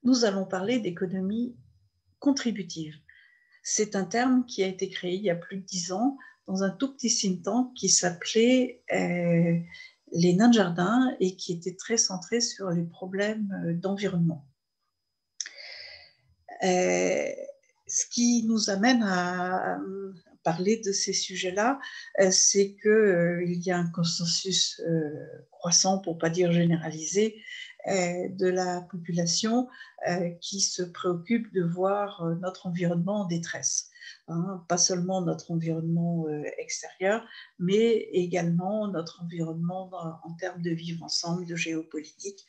Nous allons parler d'économie contributive. C'est un terme qui a été créé il y a plus de 10 ans dans un tout petit think tank qui s'appelait les Nains de Jardin et qui était très centré sur les problèmes d'environnement. Ce qui nous amène à parler de ces sujets-là, c'est qu'il y a un consensus croissant, pour ne pas dire généralisé, de la population qui se préoccupe de voir notre environnement en détresse. Hein, pas seulement notre environnement extérieur, mais également notre environnement en termes de vivre ensemble, de géopolitique.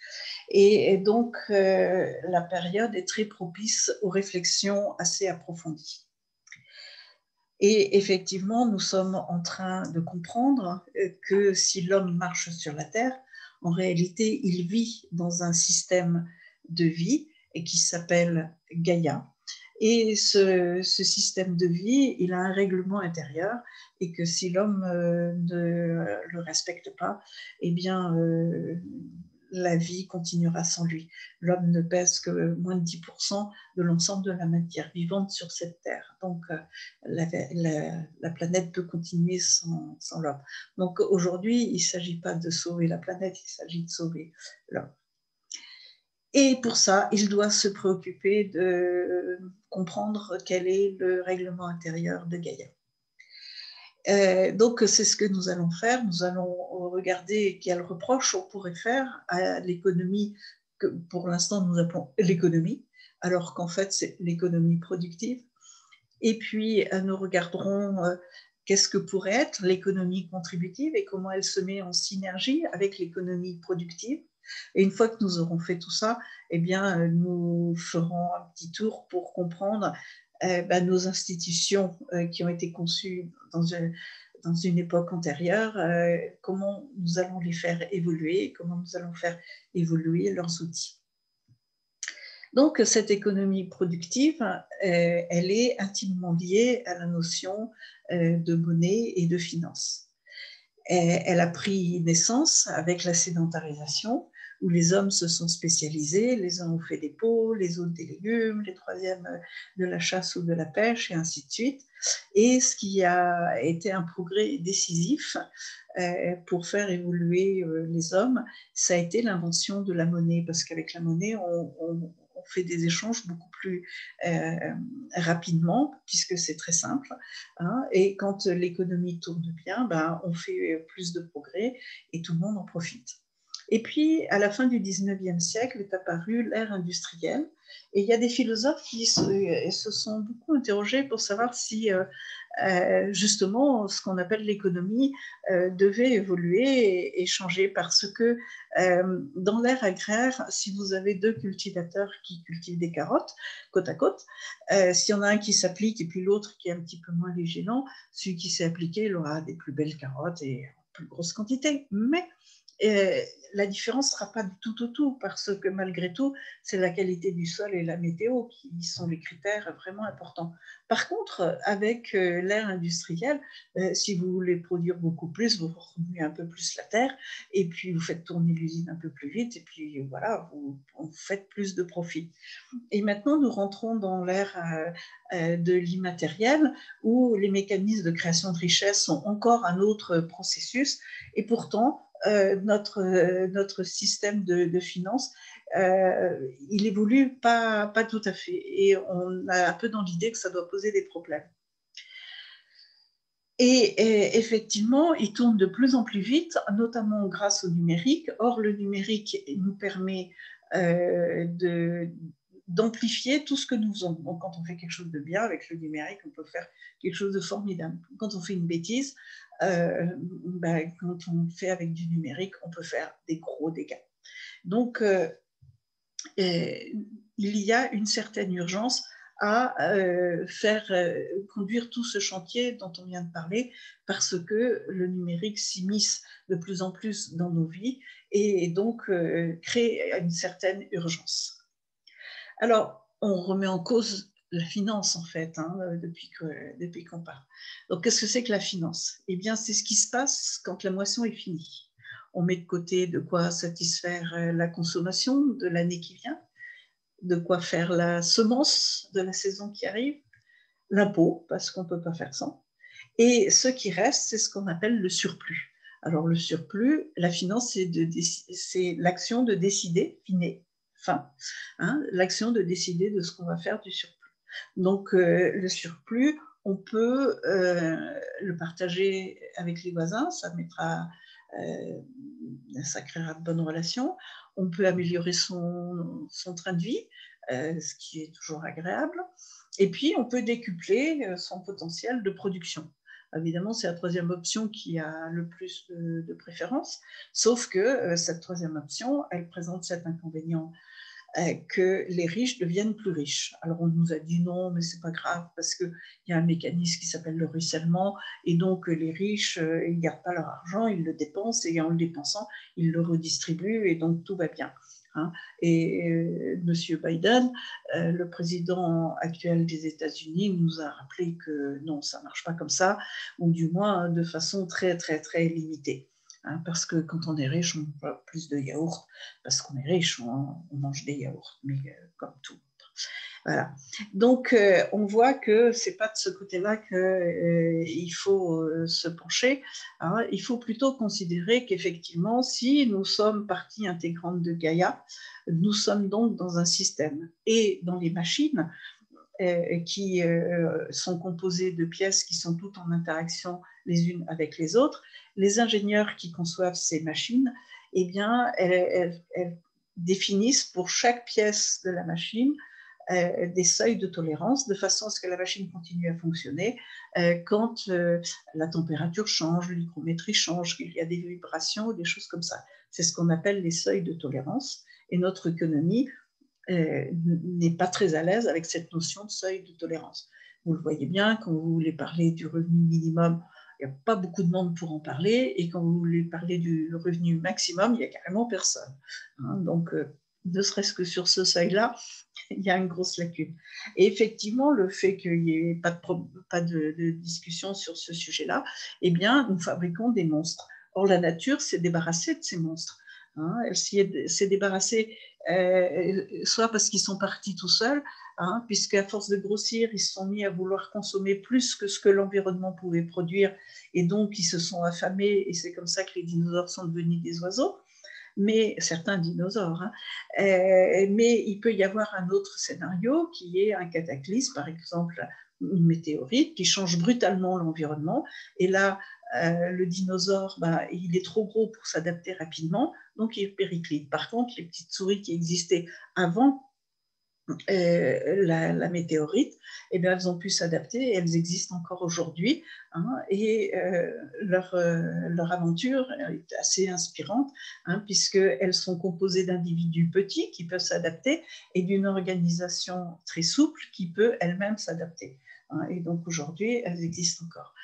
Et donc, la période est très propice aux réflexions assez approfondies. Et effectivement, nous sommes en train de comprendre que si l'homme marche sur la Terre, en réalité, il vit dans un système de vie qui s'appelle Gaïa. Et ce système de vie, il a un règlement intérieur et que si l'homme ne le respecte pas, eh bien, la vie continuera sans lui. L'homme ne pèse que moins de 10% de l'ensemble de la matière vivante sur cette terre. Donc, la planète peut continuer sans l'homme. Donc, aujourd'hui, il ne s'agit pas de sauver la planète, il s'agit de sauver l'homme. Et pour ça, il doit se préoccuper de comprendre quel est le règlement intérieur de Gaïa. Donc, c'est ce que nous allons faire. Nous allons regarder quels reproches on pourrait faire à l'économie que pour l'instant nous appelons l'économie, alors qu'en fait c'est l'économie productive. Et puis, nous regarderons qu'est-ce que pourrait être l'économie contributive et comment elle se met en synergie avec l'économie productive. Et une fois que nous aurons fait tout ça, eh bien, nous ferons un petit tour pour comprendre nos institutions qui ont été conçues dans une époque antérieure, comment nous allons les faire évoluer, comment nous allons faire évoluer leurs outils. Donc, cette économie productive, elle est intimement liée à la notion de monnaie et de finance. Elle a pris naissance avec la sédentarisation, où les hommes se sont spécialisés, les uns ont fait des pots, les autres des légumes, les troisièmes de la chasse ou de la pêche, et ainsi de suite. Et ce qui a été un progrès décisif pour faire évoluer les hommes, ça a été l'invention de la monnaie, parce qu'avec la monnaie, on fait des échanges beaucoup plus rapidement, puisque c'est très simple. Hein, et quand l'économie tourne bien, on fait plus de progrès et tout le monde en profite. Et puis, à la fin du 19e siècle est apparue l'ère industrielle. Et il y a des philosophes qui se sont beaucoup interrogés pour savoir si justement ce qu'on appelle l'économie devait évoluer et changer, parce que dans l'ère agraire, si vous avez deux cultivateurs qui cultivent des carottes côte à côte, s'il y en a un qui s'applique et puis l'autre qui est un petit peu moins vigilant, celui qui s'est appliqué, il aura des plus belles carottes et en plus grosse quantité. Mais la différence ne sera pas du tout, parce que malgré tout, c'est la qualité du sol et la météo qui sont les critères vraiment importants. Par contre, avec l'ère industrielle, si vous voulez produire beaucoup plus, vous remuez un peu plus la terre, et puis vous faites tourner l'usine un peu plus vite, et puis voilà, vous faites plus de profit. Et maintenant, nous rentrons dans l'ère de l'immatériel, où les mécanismes de création de richesse sont encore un autre processus, et pourtant, notre système de finances, il évolue pas tout à fait. Et on a un peu dans l'idée que ça doit poser des problèmes. Et effectivement, il tourne de plus en plus vite, notamment grâce au numérique. Or, le numérique nous permet d'amplifier tout ce que nous faisons. Donc, quand on fait quelque chose de bien avec le numérique, on peut faire quelque chose de formidable. Quand on fait une bêtise, quand on fait avec du numérique, on peut faire des gros dégâts. Donc, il y a une certaine urgence à faire conduire tout ce chantier dont on vient de parler, parce que le numérique s'immisce de plus en plus dans nos vies et donc crée une certaine urgence. Alors, on remet en cause la finance, en fait, depuis qu'on parle. Donc, qu'est-ce que c'est que la finance? Eh bien, c'est ce qui se passe quand la moisson est finie. on met de côté de quoi satisfaire la consommation de l'année qui vient, de quoi faire la semence de la saison qui arrive, l'impôt, parce qu'on ne peut pas faire sans. Et ce qui reste, c'est ce qu'on appelle le surplus. Alors le surplus, la finance, c'est l'action de décider, l'action de décider de ce qu'on va faire du surplus. Donc le surplus, on peut le partager avec les voisins, ça créera de bonnes relations. On peut améliorer son train de vie, ce qui est toujours agréable. Et puis, on peut décupler son potentiel de production. Évidemment, c'est la troisième option qui a le plus de préférence, sauf que cette troisième option, elle présente cet inconvénient que les riches deviennent plus riches. Alors on nous a dit non, mais c'est pas grave parce qu'il y a un mécanisme qui s'appelle le ruissellement et donc les riches, ils ne gardent pas leur argent, ils le dépensent et en le dépensant, ils le redistribuent et donc tout va bien. Et M. Biden, le président actuel des États-Unis, nous a rappelé que non, ça ne marche pas comme ça, ou du moins de façon très, très, très limitée. Parce que quand on est riche, on boit plus de yaourt. Parce qu'on est riche, on mange des yaourts, mais comme tout. Voilà. Donc, on voit que ce n'est pas de ce côté-là qu'il faut se pencher. Il faut plutôt considérer qu'effectivement, si nous sommes partie intégrante de Gaïa, nous sommes donc dans un système. Et dans les machines, qui sont composées de pièces qui sont toutes en interaction les unes avec les autres, les ingénieurs qui conçoivent ces machines, eh bien, elles définissent pour chaque pièce de la machine des seuils de tolérance de façon à ce que la machine continue à fonctionner quand la température change, l'hygrométrie change, qu'il y a des vibrations ou des choses comme ça. C'est ce qu'on appelle les seuils de tolérance. Et notre économie n'est pas très à l'aise avec cette notion de seuil de tolérance. Vous le voyez bien, quand vous voulez parler du revenu minimum, il n'y a pas beaucoup de monde pour en parler, et quand vous voulez parler du revenu maximum, il n'y a carrément personne. Donc, ne serait-ce que sur ce seuil-là, il y a une grosse lacune. Et effectivement, le fait qu'il n'y ait pas de discussion sur ce sujet-là, eh bien, nous fabriquons des monstres. Or, la nature s'est débarrassée de ces monstres. Elle s'est débarrassée soit parce qu'ils sont partis tout seuls, puisqu'à force de grossir, ils se sont mis à vouloir consommer plus que ce que l'environnement pouvait produire, et donc ils se sont affamés, et c'est comme ça que les dinosaures sont devenus des oiseaux, mais certains dinosaures. Mais il peut y avoir un autre scénario qui est un cataclysme, par exemple une météorite qui change brutalement l'environnement, et là, le dinosaure, il est trop gros pour s'adapter rapidement, donc il périclite. Par contre, les petites souris qui existaient avant la météorite, eh bien, elles ont pu s'adapter et elles existent encore aujourd'hui. Et leur aventure est assez inspirante, puisqu'elles sont composées d'individus petits qui peuvent s'adapter et d'une organisation très souple qui peut elle-même s'adapter. Et donc aujourd'hui, elles existent encore.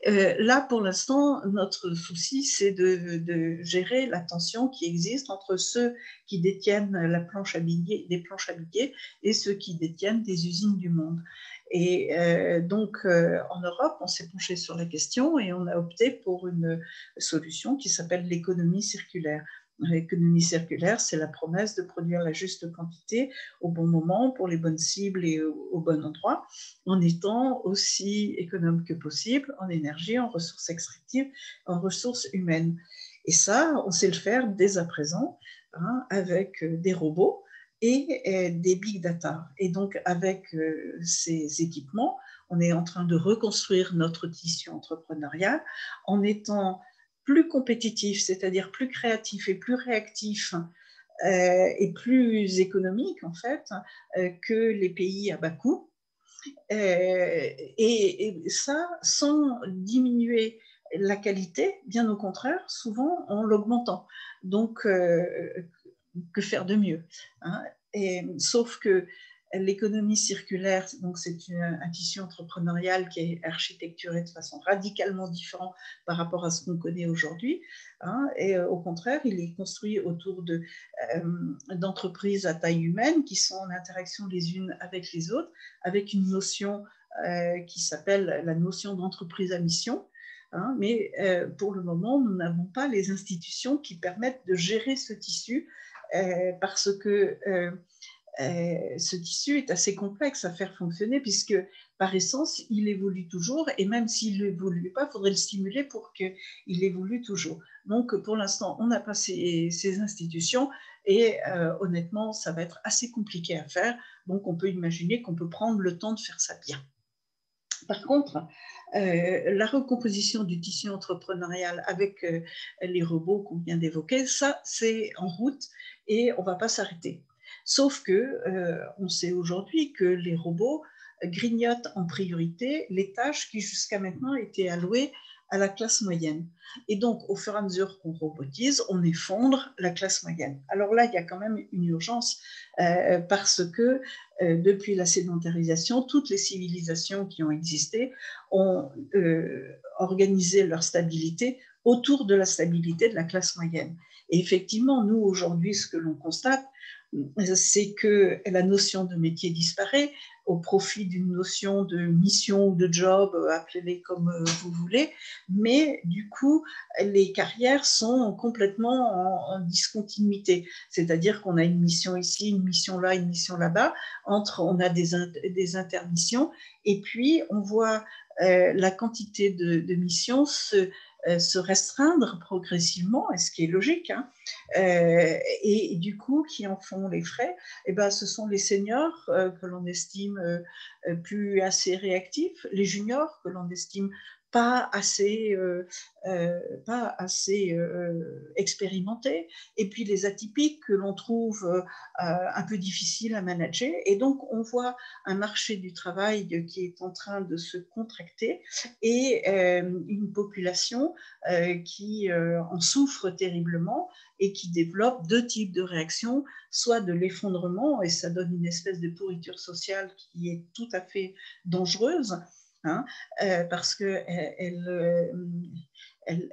Là, pour l'instant, notre souci, c'est de gérer la tension qui existe entre ceux qui détiennent des planches à billets et ceux qui détiennent des usines du monde. Et donc, en Europe, on s'est penché sur la question et on a opté pour une solution qui s'appelle l'économie circulaire. L'économie circulaire, c'est la promesse de produire la juste quantité au bon moment, pour les bonnes cibles et au bon endroit, en étant aussi économe que possible en énergie, en ressources extractives, en ressources humaines. Et ça, on sait le faire dès à présent, avec des robots et des big data. Et donc, avec ces équipements, on est en train de reconstruire notre tissu entrepreneurial en étant plus compétitif, c'est-à-dire plus créatif et plus réactif et plus économique, en fait, que les pays à bas coût. Et ça, sans diminuer la qualité, bien au contraire, souvent en l'augmentant. Donc, que faire de mieux, sauf que l'économie circulaire, donc c'est un tissu entrepreneurial qui est architecturé de façon radicalement différente par rapport à ce qu'on connaît aujourd'hui, et au contraire, il est construit autour d'entreprises à taille humaine qui sont en interaction les unes avec les autres, avec une notion qui s'appelle la notion d'entreprise à mission, hein, mais pour le moment, nous n'avons pas les institutions qui permettent de gérer ce tissu parce que ce tissu est assez complexe à faire fonctionner puisque par essence, il évolue toujours et même s'il n'évolue pas, il faudrait le stimuler pour qu'il évolue toujours. Donc pour l'instant, on n'a pas ces institutions et honnêtement, ça va être assez compliqué à faire. Donc on peut imaginer qu'on peut prendre le temps de faire ça bien. Par contre, la recomposition du tissu entrepreneurial avec les robots qu'on vient d'évoquer, ça c'est en route et on ne va pas s'arrêter. Sauf que on sait aujourd'hui que les robots grignotent en priorité les tâches qui jusqu'à maintenant étaient allouées à la classe moyenne. Et donc, au fur et à mesure qu'on robotise, on effondre la classe moyenne. Alors là, il y a quand même une urgence parce que depuis la sédentarisation, toutes les civilisations qui ont existé ont organisé leur stabilité autour de la stabilité de la classe moyenne. Et effectivement, nous, aujourd'hui, ce que l'on constate, c'est que la notion de métier disparaît au profit d'une notion de mission ou de job, appelez-les comme vous voulez, mais du coup, les carrières sont complètement en discontinuité, c'est-à-dire qu'on a une mission ici, une mission là, une mission là-bas, on a des intermissions, et puis on voit la quantité de missions se restreindre progressivement, et ce qui est logique, hein, et du coup, qui en font les frais, eh ben, ce sont les seniors que l'on estime plus assez réactifs, les juniors que l'on estime pas assez expérimentés, et puis les atypiques que l'on trouve un peu difficiles à manager. Et donc, on voit un marché du travail qui est en train de se contracter et une population qui en souffre terriblement et qui développe deux types de réactions, soit de l'effondrement, et ça donne une espèce de pourriture sociale qui est tout à fait dangereuse, hein, parce qu'elle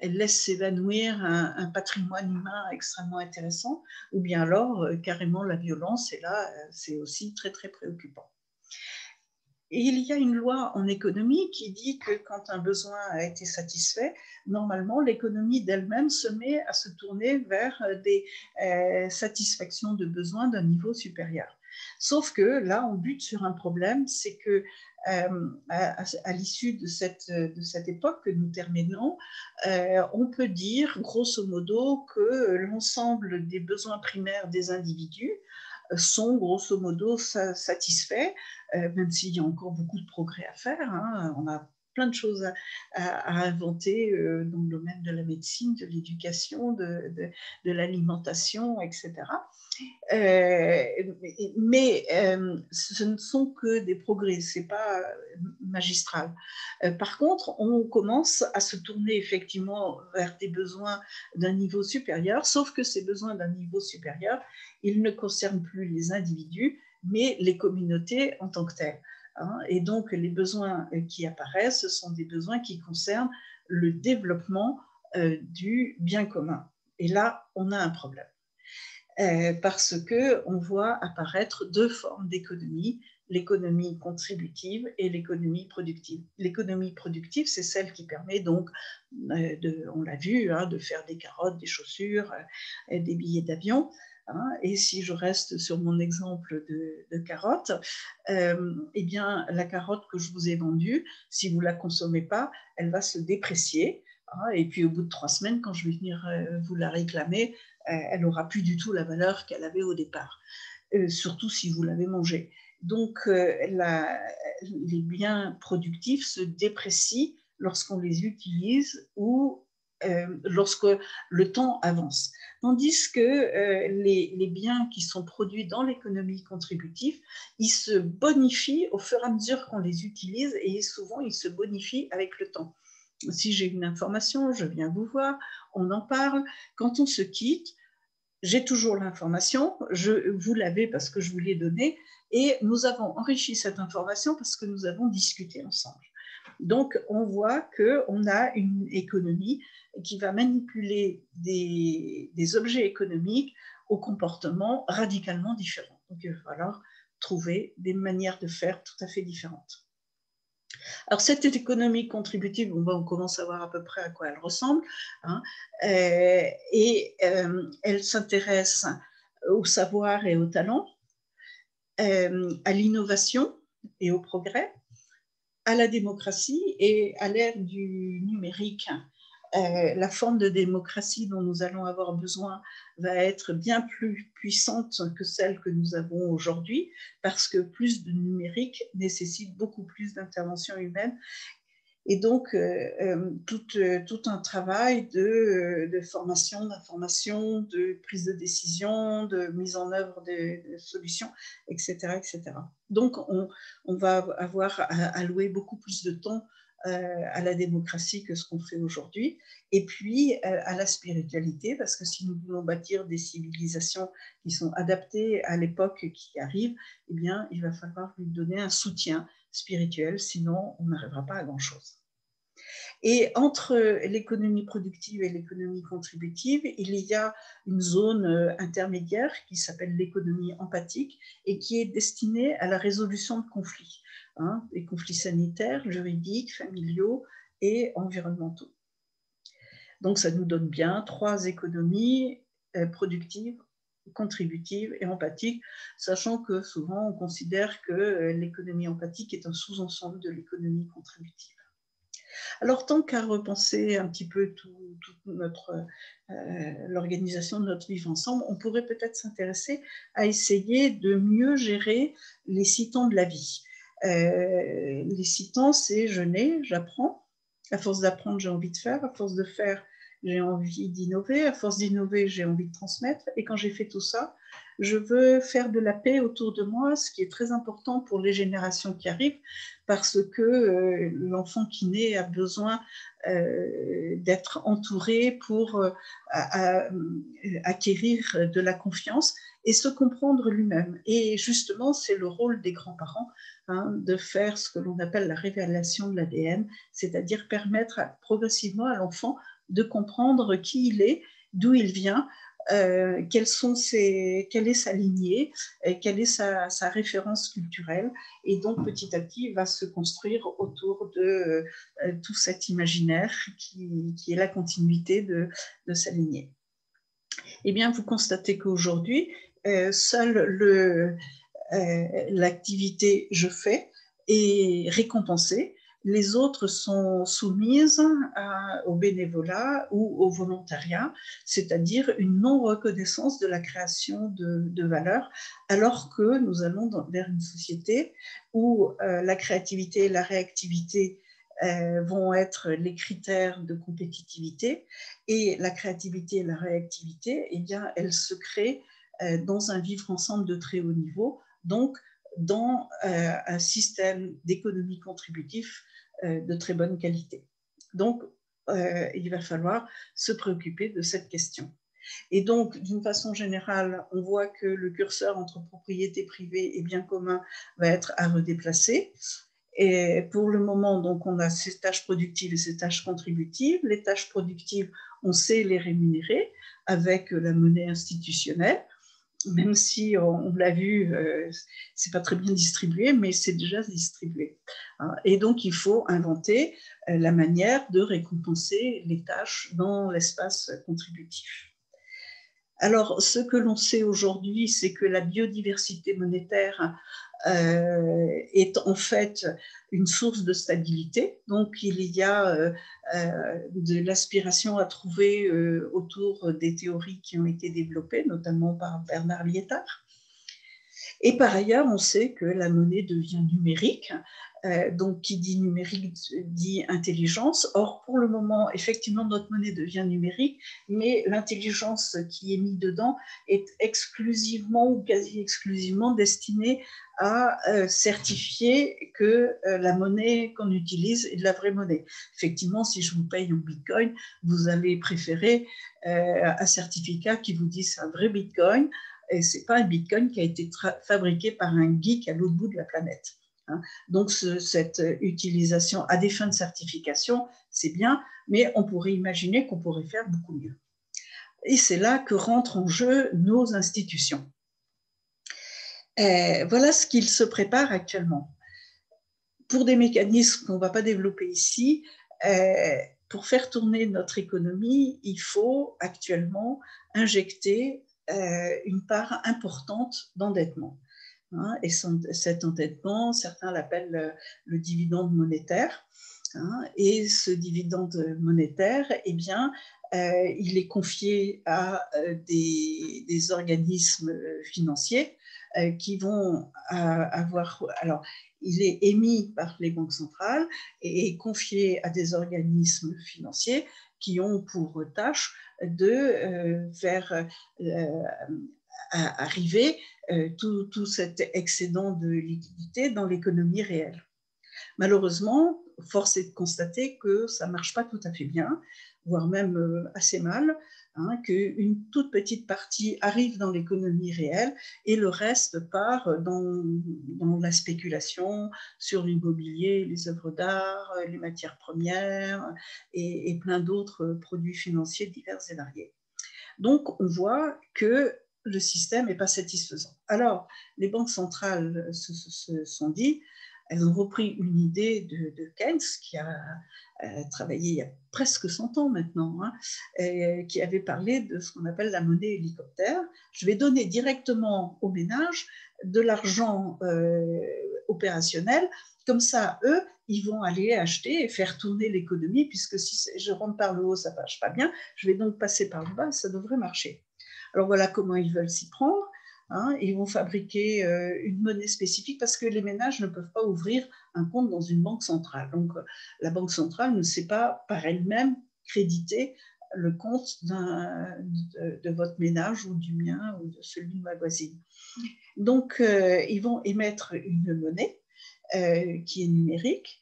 laisse s'évanouir un patrimoine humain extrêmement intéressant, ou bien alors carrément la violence, et là, c'est aussi très, très préoccupant. Et il y a une loi en économie qui dit que quand un besoin a été satisfait, normalement, l'économie d'elle-même se met à se tourner vers des satisfactions de besoins d'un niveau supérieur. Sauf que là, on bute sur un problème, c'est que à l'issue de cette époque que nous terminons, on peut dire grosso modo que l'ensemble des besoins primaires des individus sont grosso modo satisfaits, même s'il y a encore beaucoup de progrès à faire, hein. On a plein de choses à inventer dans le domaine de la médecine, de l'éducation, de l'alimentation, etc. Mais ce ne sont que des progrès, ce n'est pas magistral. Par contre, on commence à se tourner effectivement vers des besoins d'un niveau supérieur, sauf que ces besoins d'un niveau supérieur, ils ne concernent plus les individus, mais les communautés en tant que telles. Hein. Et donc, les besoins qui apparaissent, ce sont des besoins qui concernent le développement du bien commun. Et là, on a un problème. Parce qu'on voit apparaître deux formes d'économie, l'économie contributive et l'économie productive. L'économie productive, c'est celle qui permet donc, on l'a vu, hein, de faire des carottes, des chaussures, des billets d'avion. Hein, et si je reste sur mon exemple de carotte, eh bien, la carotte que je vous ai vendue, si vous ne la consommez pas, elle va se déprécier. Hein, et puis au bout de 3 semaines, quand je vais venir vous la réclamer, elle n'aura plus du tout la valeur qu'elle avait au départ, surtout si vous l'avez mangée. Donc, les biens productifs se déprécient lorsqu'on les utilise ou lorsque le temps avance. Tandis que les biens qui sont produits dans l'économie contributive, ils se bonifient au fur et à mesure qu'on les utilise et souvent ils se bonifient avec le temps. Si j'ai une information, je viens vous voir, on en parle. Quand on se quitte, j'ai toujours l'information, vous l'avez parce que je vous l'ai donnée, et nous avons enrichi cette information parce que nous avons discuté ensemble. Donc, on voit qu'on a une économie qui va manipuler des objets économiques au comportement radicalement différent. Donc, il va falloir trouver des manières de faire tout à fait différentes. Alors, cette économie contributive, on commence à voir à peu près à quoi elle ressemble, hein, et elle s'intéresse au savoir et au talent, à l'innovation et au progrès, à la démocratie et à l'ère du numérique. La forme de démocratie dont nous allons avoir besoin va être bien plus puissante que celle que nous avons aujourd'hui, parce que plus de numérique nécessite beaucoup plus d'intervention humaine. Et donc, tout un travail de formation, d'information, de prise de décision, de mise en œuvre de solutions, etc., etc. Donc, on va avoir à allouer beaucoup plus de temps à la démocratie que ce qu'on fait aujourd'hui, et puis à la spiritualité, parce que si nous voulons bâtir des civilisations qui sont adaptées à l'époque qui arrive, eh bien, il va falloir lui donner un soutien spirituel, sinon on n'arrivera pas à grand-chose. Et entre l'économie productive et l'économie contributive, il y a une zone intermédiaire qui s'appelle l'économie empathique et qui est destinée à la résolution de conflits, hein, des conflits sanitaires, juridiques, familiaux et environnementaux. Donc ça nous donne bien 3 économies productives, contributive et empathique, sachant que souvent on considère que l'économie empathique est un sous-ensemble de l'économie contributive. Alors, tant qu'à repenser un petit peu toute l'organisation de notre vivre ensemble, on pourrait peut-être s'intéresser à essayer de mieux gérer les 6 temps de la vie. Les 6 temps, c'est je nais, j'apprends. À force d'apprendre, j'ai envie de faire. À force de faire, j'ai envie d'innover. À force d'innover, j'ai envie de transmettre. Et quand j'ai fait tout ça, je veux faire de la paix autour de moi, ce qui est très important pour les générations qui arrivent, parce que l'enfant qui naît a besoin d'être entouré pour acquérir de la confiance et se comprendre lui-même. Et justement, c'est le rôle des grands-parents, hein, de faire ce que l'on appelle la révélation de l'ADN, c'est-à-dire permettre progressivement à l'enfant de comprendre qui il est, d'où il vient, quelle est sa lignée, quelle est sa référence culturelle, et donc petit à petit il va se construire autour de tout cet imaginaire qui est la continuité de sa lignée. Eh bien, vous constatez qu'aujourd'hui, seule l'activité je fais est récompensée. Les autres sont soumises au bénévolat ou au volontariat, c'est-à-dire une non-reconnaissance de la création de valeur, alors que nous allons vers une société où la créativité et la réactivité vont être les critères de compétitivité, et la créativité et la réactivité, eh bien, elles se créent dans un vivre ensemble de très haut niveau, donc dans un système d'économie contributive de très bonne qualité. Donc, il va falloir se préoccuper de cette question. Et donc, d'une façon générale, on voit que le curseur entre propriété privée et bien commun va être à redéplacer. Et pour le moment, donc, on a ces tâches productives et ces tâches contributives. Les tâches productives, on sait les rémunérer avec la monnaie institutionnelle, même si on l'a vu, c'est pas très bien distribué, mais c'est déjà distribué. Et donc, il faut inventer la manière de récompenser les tâches dans l'espace contributif. Alors, ce que l'on sait aujourd'hui, c'est que la biodiversité monétaire est en fait une source de stabilité. Donc, il y a de l'aspiration à trouver autour des théories qui ont été développées, notamment par Bernard Lietaer. Et par ailleurs, on sait que la monnaie devient numérique. Donc, qui dit numérique dit intelligence. Or, pour le moment, effectivement, notre monnaie devient numérique, mais l'intelligence qui est mise dedans est exclusivement ou quasi exclusivement destinée à certifier que la monnaie qu'on utilise est de la vraie monnaie. Effectivement, si je vous paye en bitcoin, vous allez préférer un certificat qui vous dit c'est un vrai bitcoin, et ce n'est pas un bitcoin qui a été fabriqué par un geek à l'autre bout de la planète. Donc, cette utilisation à des fins de certification, c'est bien, mais on pourrait imaginer qu'on pourrait faire beaucoup mieux. Et c'est là que rentrent en jeu nos institutions. Voilà ce qu'il se prépare actuellement. pour des mécanismes qu'on ne va pas développer ici, pour faire tourner notre économie, il faut actuellement injecter une part importante d'endettement. Hein, et cet endettement, certains l'appellent le dividende monétaire. Hein, et ce dividende monétaire, eh bien, il est confié à des organismes financiers qui vont avoir... Alors, il est émis par les banques centrales et confié à des organismes financiers qui ont pour tâche de faire arriver tout cet excédent de liquidité dans l'économie réelle. Malheureusement, force est de constater que ça ne marche pas tout à fait bien, voire même assez mal, hein, qu'une toute petite partie arrive dans l'économie réelle et le reste part dans la spéculation sur l'immobilier, les œuvres d'art, les matières premières et plein d'autres produits financiers divers et variés. Donc, on voit que le système n'est pas satisfaisant. Alors, les banques centrales se sont dit, elles ont repris une idée de Keynes, qui a travaillé il y a presque 100 ans maintenant, hein, qui avait parlé de ce qu'on appelle la monnaie hélicoptère. Je vais donner directement aux ménages de l'argent opérationnel. Comme ça, eux, ils vont aller acheter et faire tourner l'économie, puisque si je rentre par le haut, ça ne marche pas bien. Je vais donc passer par le bas, ça devrait marcher. Alors voilà comment ils veulent s'y prendre. Hein, ils vont fabriquer une monnaie spécifique parce que les ménages ne peuvent pas ouvrir un compte dans une banque centrale. Donc, la banque centrale ne sait pas par elle-même créditer le compte de votre ménage ou du mien ou de celui de ma voisine. Donc, ils vont émettre une monnaie qui est numérique,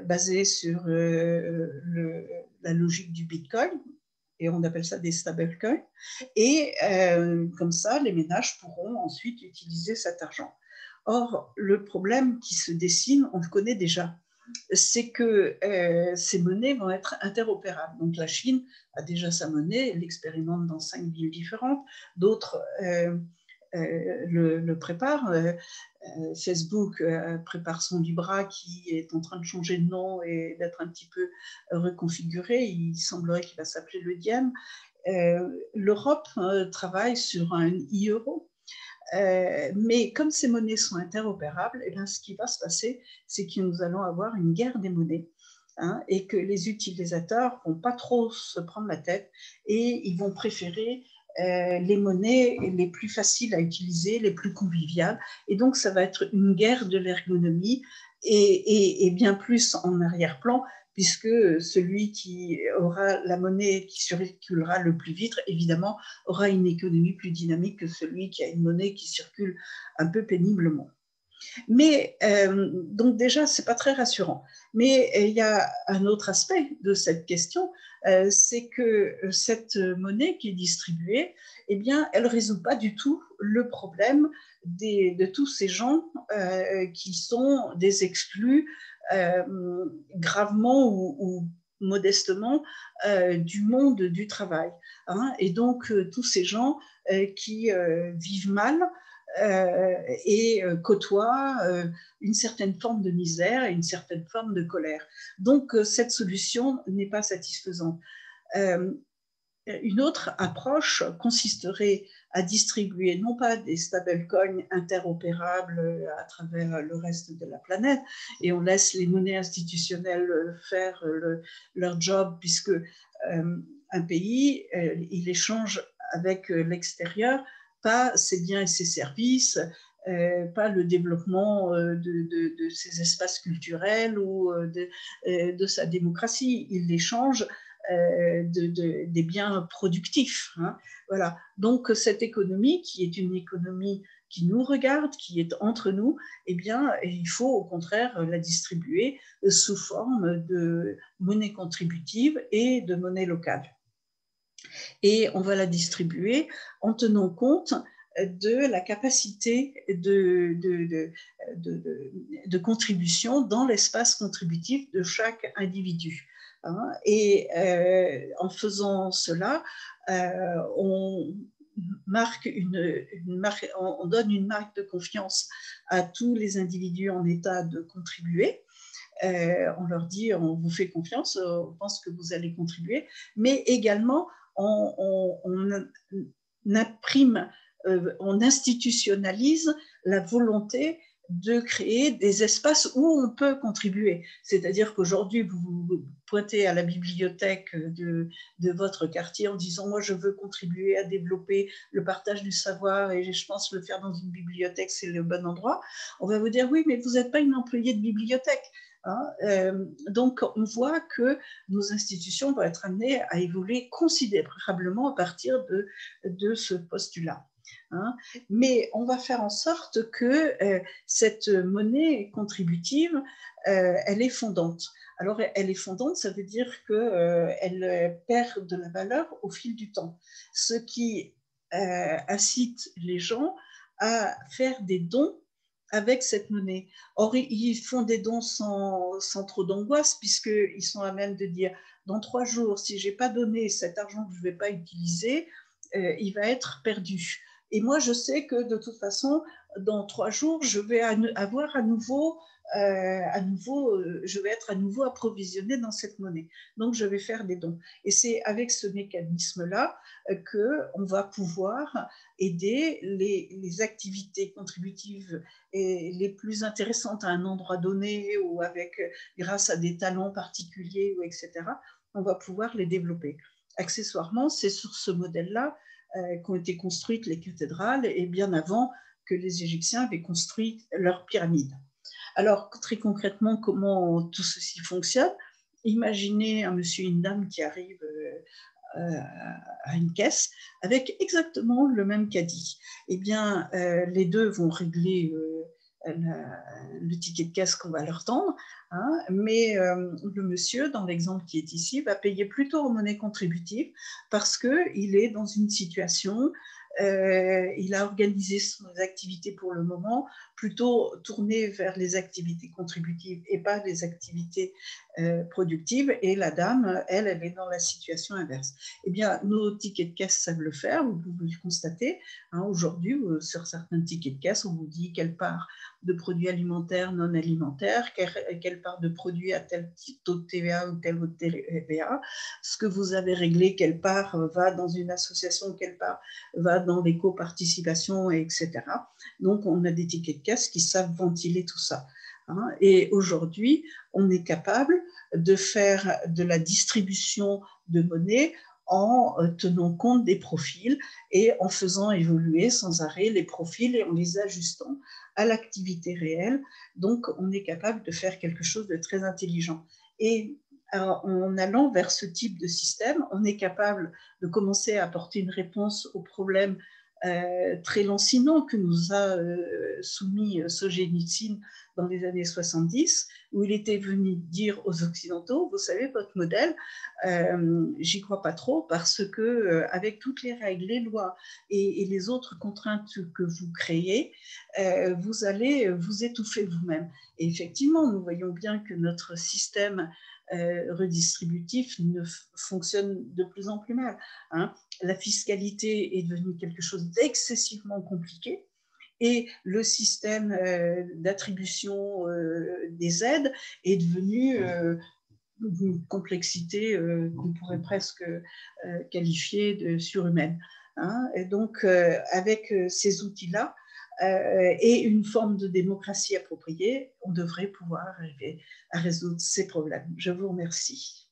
basée sur la logique du Bitcoin, et on appelle ça des stablecoins. Et comme ça, les ménages pourront ensuite utiliser cet argent. Or, le problème qui se dessine, on le connaît déjà, c'est que ces monnaies vont être interopérables. Donc la Chine a déjà sa monnaie, elle l'expérimente dans 5 villes différentes, d'autres le préparent. Facebook prépare son Libra qui est en train de changer de nom et d'être un petit peu reconfiguré. Il semblerait qu'il va s'appeler le Diem. L'Europe travaille sur un e-euro. Mais comme ces monnaies sont interopérables, eh bien, ce qui va se passer, c'est que nous allons avoir une guerre des monnaies. Hein, et que les utilisateurs ne vont pas trop se prendre la tête et ils vont préférer les monnaies les plus faciles à utiliser, les plus conviviales. Et donc, ça va être une guerre de l'ergonomie et bien plus en arrière-plan, puisque celui qui aura la monnaie qui circulera le plus vite, évidemment, aura une économie plus dynamique que celui qui a une monnaie qui circule un peu péniblement. Mais donc déjà, ce n'est pas très rassurant. Mais il y a un autre aspect de cette question, c'est que cette monnaie qui est distribuée, eh bien, elle ne résout pas du tout le problème de tous ces gens qui sont des exclus gravement ou modestement du monde du travail. Hein, et donc, tous ces gens qui vivent mal, et côtoie une certaine forme de misère et une certaine forme de colère. Donc, cette solution n'est pas satisfaisante. Une autre approche consisterait à distribuer non pas des stablecoins interopérables à travers le reste de la planète, et on laisse les monnaies institutionnelles faire leur job, puisque un pays, il échange avec l'extérieur, pas ses biens et ses services, pas le développement de ses espaces culturels ou de sa démocratie. Il l'échange des biens productifs. Hein. Voilà. Donc, cette économie, qui est une économie qui nous regarde, qui est entre nous, eh bien, il faut au contraire la distribuer sous forme de monnaie contributive et de monnaie locale. Et on va la distribuer en tenant compte de la capacité de contribution dans l'espace contributif de chaque individu. Hein, et en faisant cela, on donne une marque de confiance à tous les individus en état de contribuer. On leur dit, on vous fait confiance, on pense que vous allez contribuer, mais également on imprime, on institutionnalise la volonté de créer des espaces où on peut contribuer. C'est-à-dire qu'aujourd'hui, vous vous pointez à la bibliothèque de votre quartier en disant « moi, je veux contribuer à développer le partage du savoir et je pense le faire dans une bibliothèque, c'est le bon endroit ». On va vous dire « oui, mais vous n'êtes pas une employée de bibliothèque ». Donc, on voit que nos institutions vont être amenées à évoluer considérablement à partir de ce postulat. Mais on va faire en sorte que cette monnaie contributive, elle est fondante. Alors, elle est fondante, ça veut dire qu'elle perd de la valeur au fil du temps, ce qui incite les gens à faire des dons avec cette monnaie. Or, ils font des dons sans trop d'angoisse, puisqu'ils sont à même de dire « dans 3 jours, si je n'ai pas donné cet argent que je ne vais pas utiliser, il va être perdu ». Et moi, je sais que de toute façon, dans 3 jours, je vais avoir je vais être à nouveau approvisionnée dans cette monnaie. Donc, je vais faire des dons. Et c'est avec ce mécanisme-là qu'on va pouvoir aider les activités contributives les plus intéressantes à un endroit donné ou grâce à des talents particuliers, etc. On va pouvoir les développer. Accessoirement, c'est sur ce modèle-là qu'ont été construites les cathédrales et bien avant que les Égyptiens avaient construit leurs pyramides. Alors, très concrètement, comment tout ceci fonctionne? Imaginez un monsieur et une dame qui arrivent à une caisse avec exactement le même caddie. Eh bien, les deux vont régler le ticket de caisse qu'on va leur tendre, mais le monsieur, dans l'exemple qui est ici, va payer plutôt en monnaie contributive parce qu'il est dans une situation, il a organisé son activité pour le moment plutôt tournée vers les activités contributives et pas les activités productives, et la dame, elle est dans la situation inverse. Eh bien, nos tickets de caisse savent le faire, vous pouvez le constater. Aujourd'hui, sur certains tickets de caisse, on vous dit quelle part de produits alimentaires, non alimentaires, quelle part de produits à tel taux de TVA ou tel autre TVA, ce que vous avez réglé, quelle part va dans une association, quelle part va dans l'éco-participation, etc. Donc, on a des tickets de caisse qui savent ventiler tout ça. Et aujourd'hui, on est capable de faire de la distribution de monnaie en tenant compte des profils et en faisant évoluer sans arrêt les profils et en les ajustant à l'activité réelle. Donc, on est capable de faire quelque chose de très intelligent. Et en allant vers ce type de système, on est capable de commencer à apporter une réponse aux problèmes très lancinants que nous a soumis Solzhenitsyn dans les années 70, où il était venu dire aux Occidentaux, vous savez, votre modèle, j'y crois pas trop parce que avec toutes les règles, les lois et les autres contraintes que vous créez, vous allez vous étouffer vous-même. Et effectivement, nous voyons bien que notre système redistributif ne fonctionne de plus en plus mal. La fiscalité est devenue quelque chose d'excessivement compliqué et le système d'attribution des aides est devenu d'une complexité qu'on pourrait presque qualifier de surhumaine. Et donc, avec ces outils-là et une forme de démocratie appropriée, on devrait pouvoir arriver à résoudre ces problèmes. Je vous remercie.